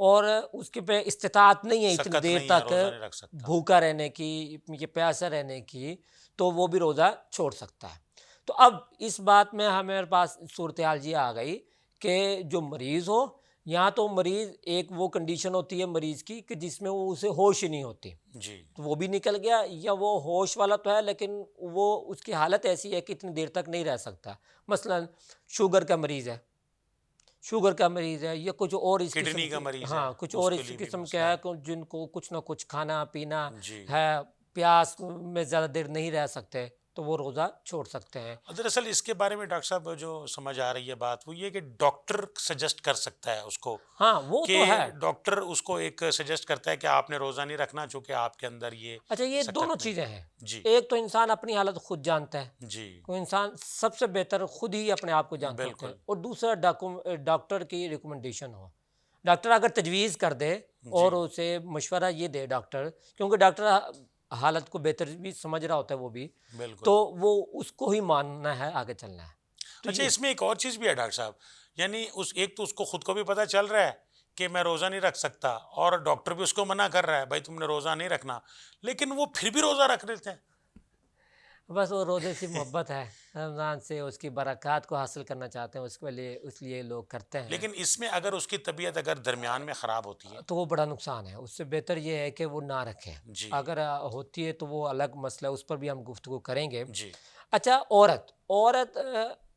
اور اس کے پہ استطاعت نہیں ہے اتنی سکت دیر نہیں ہے، تک روزہ نہیں رکھ سکتا۔ بھوکا رہنے کی، یہ پیاسا رہنے کی، تو وہ بھی روزہ چھوڑ سکتا ہے۔ تو اب اس بات میں ہمارے پاس صورتحال یہ آ گئی کہ جو مریض ہو، یہاں تو مریض ایک وہ کنڈیشن ہوتی ہے مریض کی کہ جس میں وہ اسے ہوش ہی نہیں ہوتی، جی تو وہ بھی نکل گیا، یا وہ ہوش والا تو ہے لیکن وہ اس کی حالت ایسی ہے کہ اتنی دیر تک نہیں رہ سکتا، مثلا شوگر کا مریض ہے، شوگر کا مریض ہے، یا کچھ اور اس کڈنی قسم کا کے، مریض ہے، ہاں کچھ اس اور کے اس لیے بھی قسم مسئلہ کے ہے ہے۔ جن کو کچھ نہ کچھ کھانا پینا جی ہے، پیاس میں زیادہ دیر نہیں رہ سکتے، تو وہ روزہ چھوڑ سکتے ہیں۔ دراصل اس کے بارے میں ڈاکٹر صاحب جو سمجھ آ رہی ہے بات وہ یہ کہ ڈاکٹر سجیسٹ کر سکتا ہے اس کو، ہاں وہ کہ تو ہے۔ ڈاکٹر اس کو ایک سجیسٹ کرتا ہے کہ آپ نے روزہ نہیں رکھنا چونکہ آپ کے اندر یہ اچھا، یہ دونوں سکت نہیں چیزیں ہے۔ ہیں، جی ایک تو انسان اپنی حالت خود جانتا ہے، جی کوئی انسان سب سے بہتر خود ہی اپنے آپ کو جانتا ہوتا ہے، بالکل اور دوسرا ڈاکٹر کی ریکمنڈیشن ہو، ڈاکٹر اگر تجویز کر دے اور جی اسے مشورہ یہ دے ڈاکٹر، کیونکہ ڈاکٹر حالت کو بہتر بھی سمجھ رہا ہوتا ہے وہ بھی، تو بالکل۔ وہ اس کو ہی ماننا ہے، آگے چلنا ہے۔ تو اچھا یہ اس میں ایک اور چیز بھی ہے ڈاکٹر صاحب، یعنی ایک تو اس کو خود کو بھی پتہ چل رہا ہے کہ میں روزہ نہیں رکھ سکتا، اور ڈاکٹر بھی اس کو منع کر رہا ہے بھائی تم نے روزہ نہیں رکھنا، لیکن وہ پھر بھی روزہ رکھ لیتے ہیں۔ بس وہ روزے سے محبت ہے، رمضان سے اس کی برکات کو حاصل کرنا چاہتے ہیں، اس لیے لوگ کرتے ہیں۔ لیکن اس میں اگر اس کی طبیعت اگر درمیان میں خراب ہوتی ہے، تو وہ بڑا نقصان ہے، اس سے بہتر یہ ہے کہ وہ نہ رکھیں، جی اگر ہوتی ہے تو وہ الگ مسئلہ، اس پر بھی ہم گفتگو کریں گے۔ جی اچھا، عورت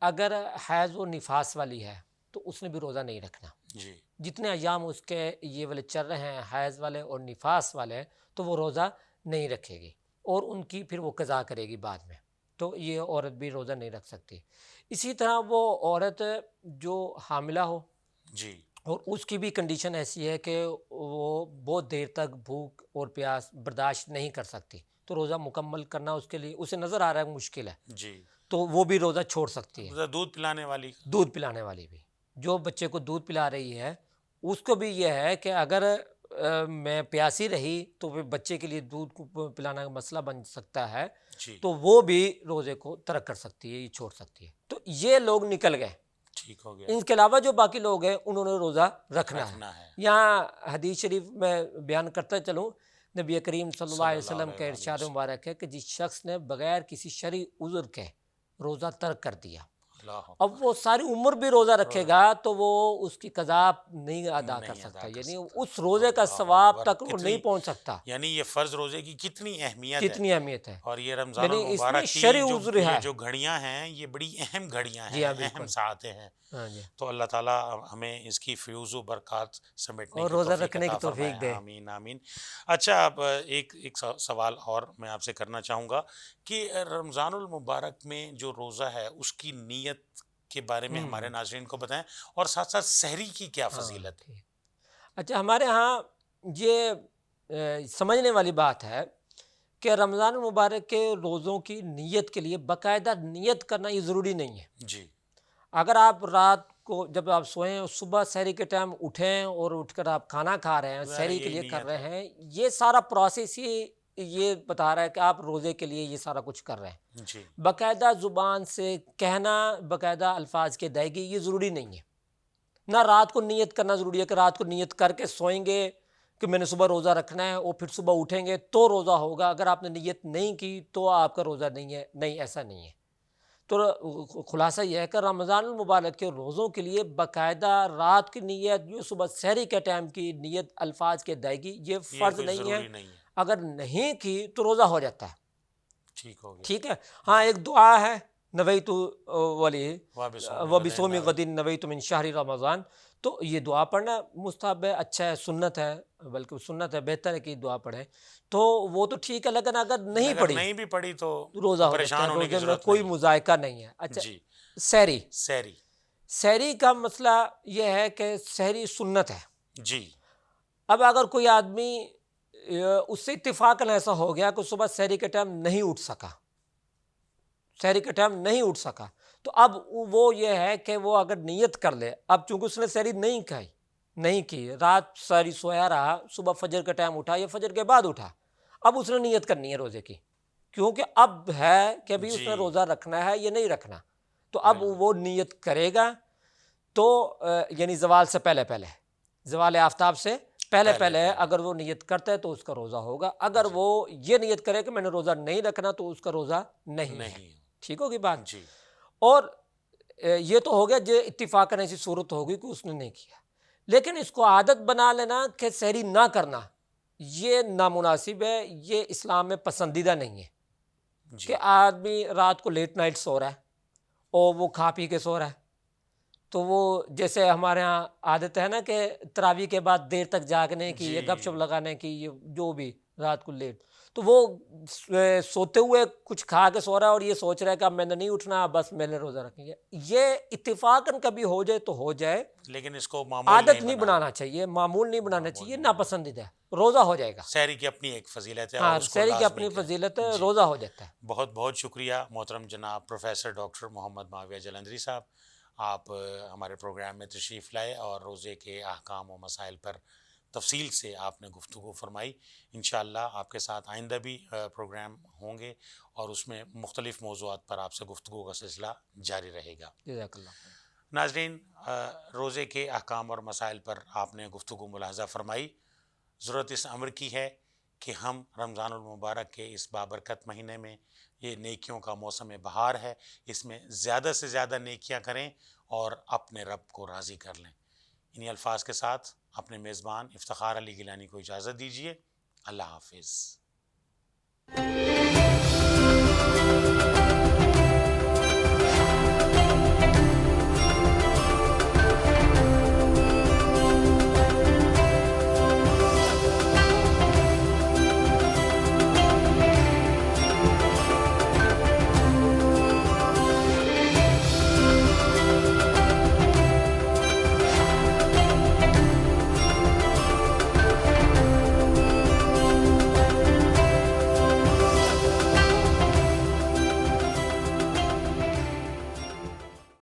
اگر حیض و نفاس والی ہے تو اس نے بھی روزہ نہیں رکھنا، جی جتنے ایام اس کے یہ والے چل رہے ہیں، حیض والے اور نفاس والے، تو وہ روزہ نہیں رکھے گی، اور ان کی پھر وہ قضا کرے گی بعد میں، تو یہ عورت بھی روزہ نہیں رکھ سکتی۔ اسی طرح وہ عورت جو حاملہ ہو جی اور اس کی بھی کنڈیشن ایسی ہے کہ وہ بہت دیر تک بھوک اور پیاس برداشت نہیں کر سکتی، تو روزہ مکمل کرنا اس کے لیے، اسے نظر آ رہا ہے مشکل ہے، جی تو وہ بھی روزہ چھوڑ سکتی ہے۔ دودھ پلانے والی، دودھ پلانے والی بھی، جو بچے کو دودھ پلا رہی ہے، اس کو بھی یہ ہے کہ اگر میں پیاسی رہی تو پھر بچے کے لیے دودھ کو پلانا مسئلہ بن سکتا ہے، جی تو وہ بھی روزے کو ترک کر سکتی ہے، یہ چھوڑ سکتی ہے۔ تو یہ لوگ نکل گئے، ٹھیک ہو گیا، ان کے علاوہ جو باقی لوگ ہیں انہوں نے روزہ رکھنا ہے۔ رکھنا ہے۔ یہاں حدیث شریف میں بیان کرتا چلوں، نبی کریم صلی اللہ علیہ وسلم کا وآلہ ارشاد وسلم۔ مبارک ہے کہ جس شخص نے بغیر کسی شرعی عذر کے روزہ ترک کر دیا، اللہ اب وہ ساری عمر بھی روزہ رکھے گا تو وہ اس کی قضا نہیں ادا کر نہیں سکتا، ادا کر یعنی سکتا۔ اس روزے کا اللہ ثواب اکبر، تک وہ کتنی، نہیں پہنچ سکتا، یعنی یہ فرض روزے کی کتنی اہمیت ہے، کتنی اہمیت ہے، اور یہ رمضان یعنی اس میں المبارک کی شرعی جو عذر یہ ہے۔ جو گھڑیاں ہیں یہ بڑی اہم گھڑیاں جی ہیں، ہاں، اہم بالکل، ساعتیں ہیں، ہاں جی، تو اللہ تعالیٰ ہمیں اس کی فیوز و برکات سمیٹنے اور کی روزہ توفیق رکھنے عطا کی فرمائے، توفیق دے۔ آمین آمین۔ اچھا اب ایک سوال اور میں آپ سے کرنا چاہوں گا کہ رمضان المبارک میں جو روزہ ہے اس کی نیت کے بارے میں ہمارے ناظرین کو بتائیں، اور ساتھ ساتھ سحری کی کیا فضیلت ہے؟ ٹھیک۔ اچھا، ہمارے ہاں یہ سمجھنے والی بات ہے کہ رمضان المبارک کے روزوں کی نیت کے لیے باقاعدہ نیت کرنا یہ ضروری نہیں ہے۔ جی اگر آپ رات کو جب آپ سوئیں اور صبح سحری کے ٹائم اٹھیں اور اٹھ کر آپ کھانا کھا رہے ہیں، ظاہر ہے سحری کے یہی لیے کر نیت رہے ہے۔ ہیں، یہ سارا پروسیس ہی یہ بتا رہا ہے کہ آپ روزے کے لیے یہ سارا کچھ کر رہے ہیں۔ جی باقاعدہ زبان سے کہنا، باقاعدہ الفاظ کی ادائیگی یہ ضروری نہیں ہے، نہ رات کو نیت کرنا ضروری ہے کہ رات کو نیت کر کے سوئیں گے کہ میں نے صبح روزہ رکھنا ہے اور پھر صبح اٹھیں گے تو روزہ ہوگا، اگر آپ نے نیت نہیں کی تو آپ کا روزہ نہیں ہے، نہیں، ایسا نہیں ہے۔ تو خلاصہ یہ ہے کہ رمضان المبارک کے روزوں کے لیے باقاعدہ رات کی نیت، جو صبح سحری کے ٹائم کی نیت، الفاظ کی ادائیگی، یہ فرض کوئی نہیں ہے، ضروری نہیں ہے، اگر نہیں کی تو روزہ ہو جاتا ہے، ٹھیک ہو گیا۔ ٹھیک ہے۔ ہاں، ایک دعا ہے، نویت ولی وَبِصَوْمِ وبصوم غد نویت من شہر رمضان، تو یہ دعا پڑھنا مستحب ہے، اچھا ہے، سنت ہے، بلکہ سنت ہے، بہتر ہے کہ دعا پڑھیں، تو وہ تو ٹھیک ہے، لیکن اگر نہیں اگر پڑھی نہیں بھی پڑھی تو روزہ ہو جاتا ہے، پریشان ہونے کی روزے میں ضرورت کوئی نہیں مذائقہ نہیں ہے۔ اچھا، ہے۔ جی سحری، سحری، سحری کا مسئلہ یہ ہے کہ سحری سنت ہے۔ جی اب اگر کوئی آدمی اس سے اتفاقاً ایسا ہو گیا کہ صبح سحری کے ٹائم نہیں اٹھ سکا، سحری کے ٹائم نہیں اٹھ سکا، تو اب وہ یہ ہے کہ وہ اگر نیت کر لے، اب چونکہ اس نے سحری نہیں کی، رات ساری سویا رہا، صبح فجر کا ٹائم اٹھا یا فجر کے بعد اٹھا، اب اس نے نیت کرنی ہے روزے کی، کیونکہ اب ہے کہ ابھی اس نے جی روزہ رکھنا ہے یا نہیں رکھنا، تو اب بالکل۔ وہ نیت کرے گا، تو یعنی زوال سے پہلے زوال آفتاب سے پہلے ہے، اگر وہ نیت کرتا ہے تو اس کا روزہ ہوگا، اگر وہ یہ نیت کرے کہ میں نے روزہ نہیں رکھنا تو اس کا روزہ نہیں ہے۔ ٹھیک ہوگی بات؟ جی۔ اور یہ تو ہو گیا جو اتفاقاً ایسی صورت ہوگی کہ اس نے نہیں کیا، لیکن اس کو عادت بنا لینا کہ سحری نہ کرنا، یہ نامناسب ہے، یہ اسلام میں پسندیدہ نہیں ہے کہ آدمی رات کو لیٹ نائٹ سو رہا ہے اور وہ کھا پی کے سو رہا ہے، تو وہ جیسے ہمارے ہاں عادت ہے نا کہ تراویح کے بعد دیر تک جاگنے کی یا گپ شپ لگانے کی، یہ جو بھی رات کو لیٹ، تو وہ سوتے ہوئے کچھ کھا کے سو رہا ہے اور یہ سوچ رہا ہے کہ اب میں نے نہیں اٹھنا، بس میں نے روزہ رکھیں گے۔ یہ اتفاقاً کبھی ہو جائے تو ہو جائے، لیکن اس کو معمول عادت نہیں بنانا چاہیے، معمول نہیں بنانا چاہیے، ناپسندیدہ ہے، روزہ ہو جائے گا۔ سحری کی اپنی ایک فضیلت ہے، ہاں، اور اس کو سحری کی لازمی اپنی فضیلت ہے، روزہ ہو جاتا ہے۔ بہت بہت شکریہ محترم جناب پروفیسر ڈاکٹر محمد معاویہ جلندری صاحب، آپ ہمارے پروگرام میں تشریف لائے اور روزے کے احکام و مسائل پر تفصیل سے آپ نے گفتگو فرمائی۔ انشاءاللہ آپ کے ساتھ آئندہ بھی پروگرام ہوں گے اور اس میں مختلف موضوعات پر آپ سے گفتگو کا سلسلہ جاری رہے گا۔ جزاک اللہ۔ ناظرین، روزے کے احکام اور مسائل پر آپ نے گفتگو ملاحظہ فرمائی۔ ضرورت اس امر کی ہے کہ ہم رمضان المبارک کے اس بابرکت مہینے میں، یہ نیکیوں کا موسم بہار ہے، اس میں زیادہ سے زیادہ نیکیاں کریں اور اپنے رب کو راضی کر لیں۔ انہی الفاظ کے ساتھ اپنے میزبان افتخار علی گیلانی کو اجازت دیجیے۔ اللہ حافظ۔